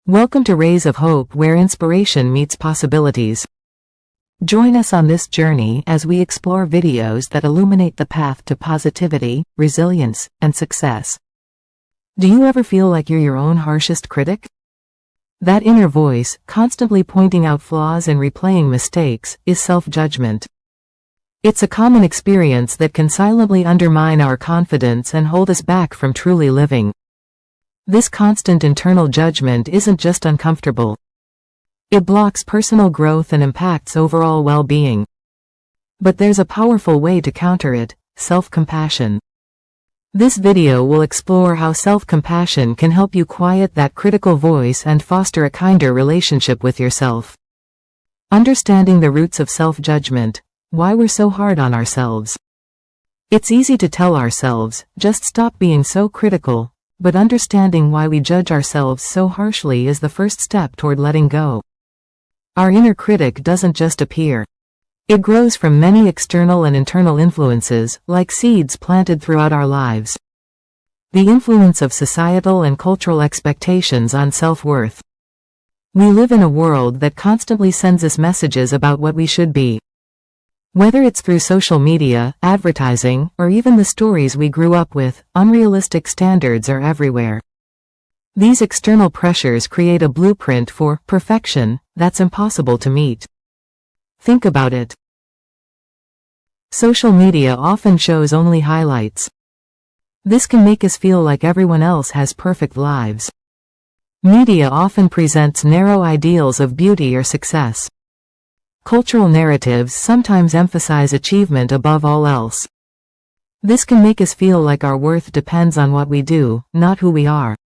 Welcome to Rays of Hope, where inspiration meets possibilities. Join us on this journey as we explore videos that illuminate the path to positivity, resilience, and success. Do you ever feel like you're your own harshest critic? That inner voice, constantly pointing out flaws and replaying mistakes, is self-judgment. It's a common experience that can silently undermine our confidence and hold us back from truly living. This constant internal judgment isn't just uncomfortable. It blocks personal growth and impacts overall well-being. But there's a powerful way to counter it: self-compassion. This video will explore how self-compassion can help you quiet that critical voice and foster a kinder relationship with yourself. Understanding the roots of self-judgment, why we're so hard on ourselves. It's easy to tell ourselves, just stop being so critical. But understanding why we judge ourselves so harshly is the first step toward letting go. Our inner critic doesn't just appear. It grows from many external and internal influences, like seeds planted throughout our lives. The influence of societal and cultural expectations on self-worth. We live in a world that constantly sends us messages about what we should be. Whether it's through social media, advertising, or even the stories we grew up with, unrealistic standards are everywhere. These external pressures create a blueprint for perfection that's impossible to meet. Think about it. Social media often shows only highlights. This can make us feel like everyone else has perfect lives. Media often presents narrow ideals of beauty or success. Cultural narratives sometimes emphasize achievement above all else. This can make us feel like our worth depends on what we do, not who we are.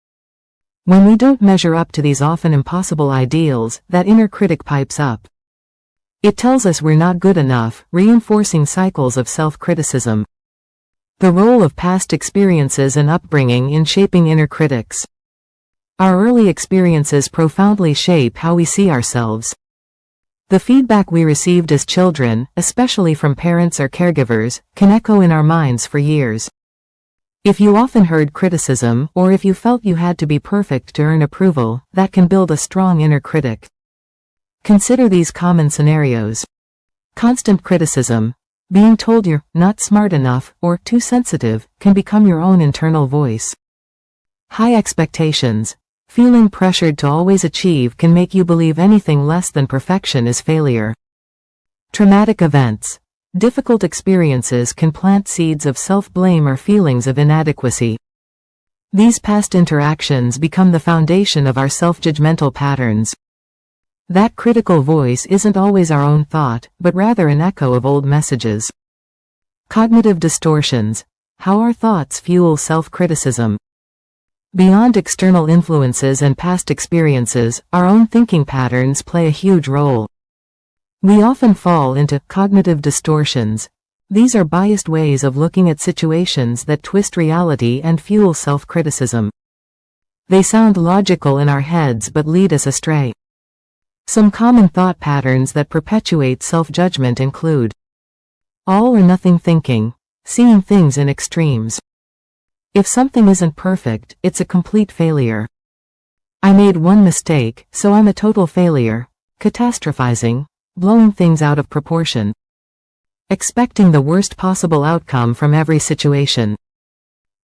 When we don't measure up to these often impossible ideals, that inner critic pipes up. It tells us we're not good enough, reinforcing cycles of self-criticism. The role of past experiences and upbringing in shaping inner critics. Our early experiences profoundly shape how we see ourselves. The feedback we received as children, especially from parents or caregivers, can echo in our minds for years. If you often heard criticism, or if you felt you had to be perfect to earn approval, that can build a strong inner critic. Consider these common scenarios. Constant criticism. Being told you're not smart enough or too sensitive can become your own internal voice. High expectations. Feeling pressured to always achieve can make you believe anything less than perfection is failure. Traumatic events. Difficult experiences can plant seeds of self-blame or feelings of inadequacy. These past interactions become the foundation of our self-judgmental patterns. That critical voice isn't always our own thought, but rather an echo of old messages. Cognitive distortions. How our thoughts fuel self-criticism. Beyond external influences and past experiences, our own thinking patterns play a huge role. We often fall into cognitive distortions. These are biased ways of looking at situations that twist reality and fuel self-criticism. They sound logical in our heads but lead us astray. Some common thought patterns that perpetuate self-judgment include all or nothing thinking, seeing things in extremes. If something isn't perfect, it's a complete failure. I made one mistake, so I'm a total failure. Catastrophizing, blowing things out of proportion. Expecting the worst possible outcome from every situation.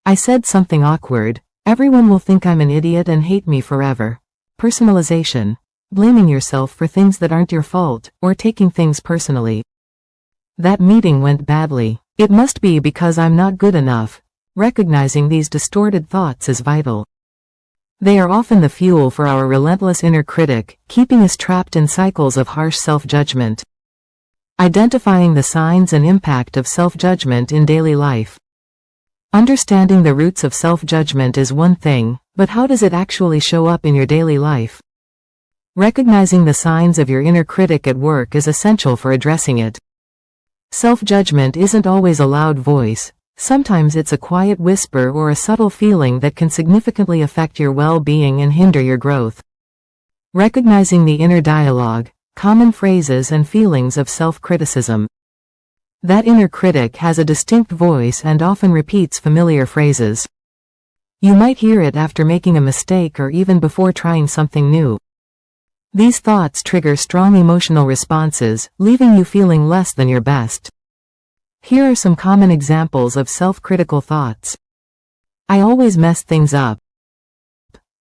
I said something awkward, everyone will think I'm an idiot and hate me forever. Personalization, blaming yourself for things that aren't your fault, or taking things personally. That meeting went badly. It must be because I'm not good enough. Recognizing these distorted thoughts is vital. They are often the fuel for our relentless inner critic, keeping us trapped in cycles of harsh self-judgment. Identifying the signs and impact of self-judgment in daily life. Understanding the roots of self-judgment is one thing, but how does it actually show up in your daily life? Recognizing the signs of your inner critic at work is essential for addressing it. Self-judgment isn't always a loud voice. Sometimes it's a quiet whisper or a subtle feeling that can significantly affect your well-being and hinder your growth. Recognizing the inner dialogue, common phrases and feelings of self-criticism. That inner critic has a distinct voice and often repeats familiar phrases. You might hear it after making a mistake or even before trying something new. These thoughts trigger strong emotional responses, leaving you feeling less than your best. Here are some common examples of self-critical thoughts. I always mess things up.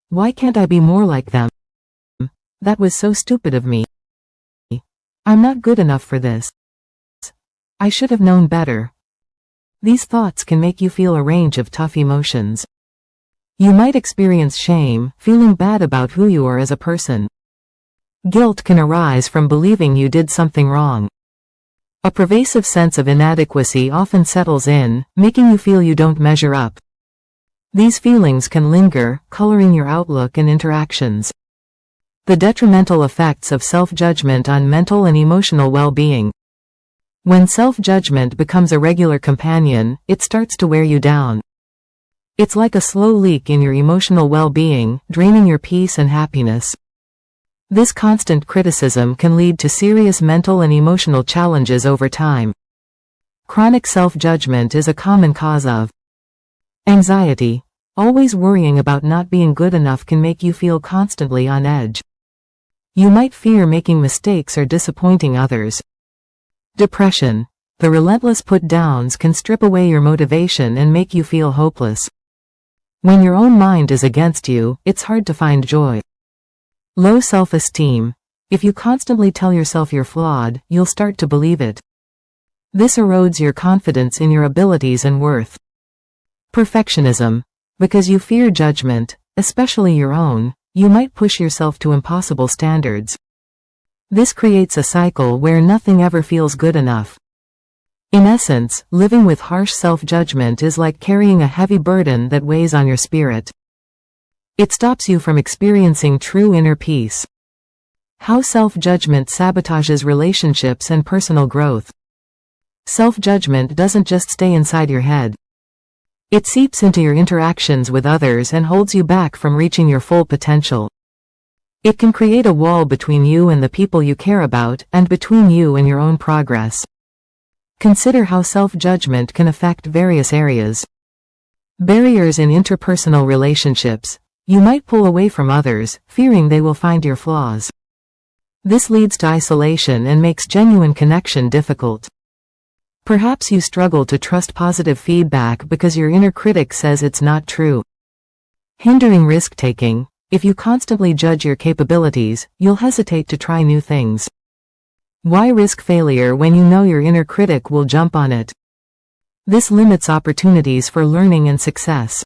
Why can't I be more like them? That was so stupid of me. I'm not good enough for this. I should have known better. These thoughts can make you feel a range of tough emotions. You might experience shame, feeling bad about who you are as a person. Guilt can arise from believing you did something wrong. A pervasive sense of inadequacy often settles in, making you feel you don't measure up. These feelings can linger, coloring your outlook and interactions. The detrimental effects of self-judgment on mental and emotional well-being. When self-judgment becomes a regular companion, it starts to wear you down. It's like a slow leak in your emotional well-being, draining your peace and happiness. This constant criticism can lead to serious mental and emotional challenges over time. Chronic self-judgment is a common cause of anxiety. Always worrying about not being good enough can make you feel constantly on edge. You might fear making mistakes or disappointing others. Depression. The relentless put-downs can strip away your motivation and make you feel hopeless. When your own mind is against you, it's hard to find joy. Low self-esteem. If you constantly tell yourself you're flawed, you'll start to believe it. This erodes your confidence in your abilities and worth. Perfectionism. Because you fear judgment, especially your own, you might push yourself to impossible standards. This creates a cycle where nothing ever feels good enough. In essence, living with harsh self-judgment is like carrying a heavy burden that weighs on your spirit. It stops you from experiencing true inner peace. How self-judgment sabotages relationships and personal growth. Self-judgment doesn't just stay inside your head. It seeps into your interactions with others and holds you back from reaching your full potential. It can create a wall between you and the people you care about, and between you and your own progress. Consider how self-judgment can affect various areas. Barriers in interpersonal relationships. You might pull away from others, fearing they will find your flaws. This leads to isolation and makes genuine connection difficult. Perhaps you struggle to trust positive feedback because your inner critic says it's not true. Hindering risk-taking. If you constantly judge your capabilities, you'll hesitate to try new things. Why risk failure when you know your inner critic will jump on it? This limits opportunities for learning and success.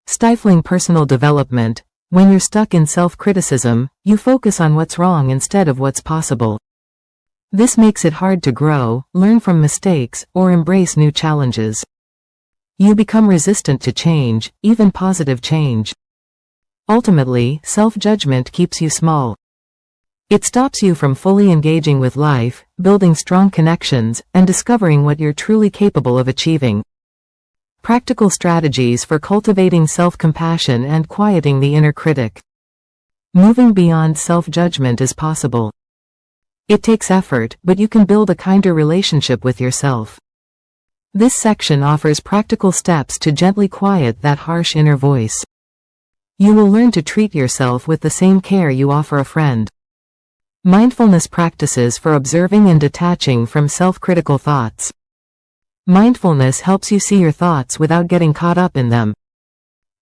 Stifling personal development. When you're stuck in self-criticism, you focus on what's wrong instead of what's possible. This makes it hard to grow, learn from mistakes, or embrace new challenges. You become resistant to change, even positive change. Ultimately, self-judgment keeps you small. It stops you from fully engaging with life, building strong connections, and discovering what you're truly capable of achieving. Practical strategies for cultivating self-compassion and quieting the inner critic. Moving beyond self-judgment is possible. It takes effort, but you can build a kinder relationship with yourself. This section offers practical steps to gently quiet that harsh inner voice. You will learn to treat yourself with the same care you offer a friend. Mindfulness practices for observing and detaching from self-critical thoughts. Mindfulness helps you see your thoughts without getting caught up in them.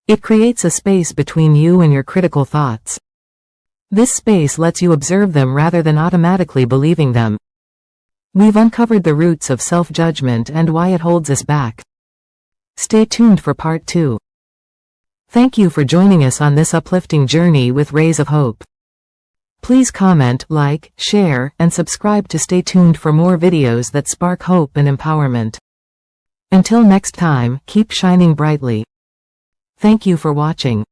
It creates a space between you and your critical thoughts. This space lets you observe them rather than automatically believing them. We've uncovered the roots of self-judgment and why it holds us back. Stay tuned for part 2. Thank you for joining us on this uplifting journey with Rays of Hope. Please comment, like, share, and subscribe to stay tuned for more videos that spark hope and empowerment. Until next time, keep shining brightly. Thank you for watching.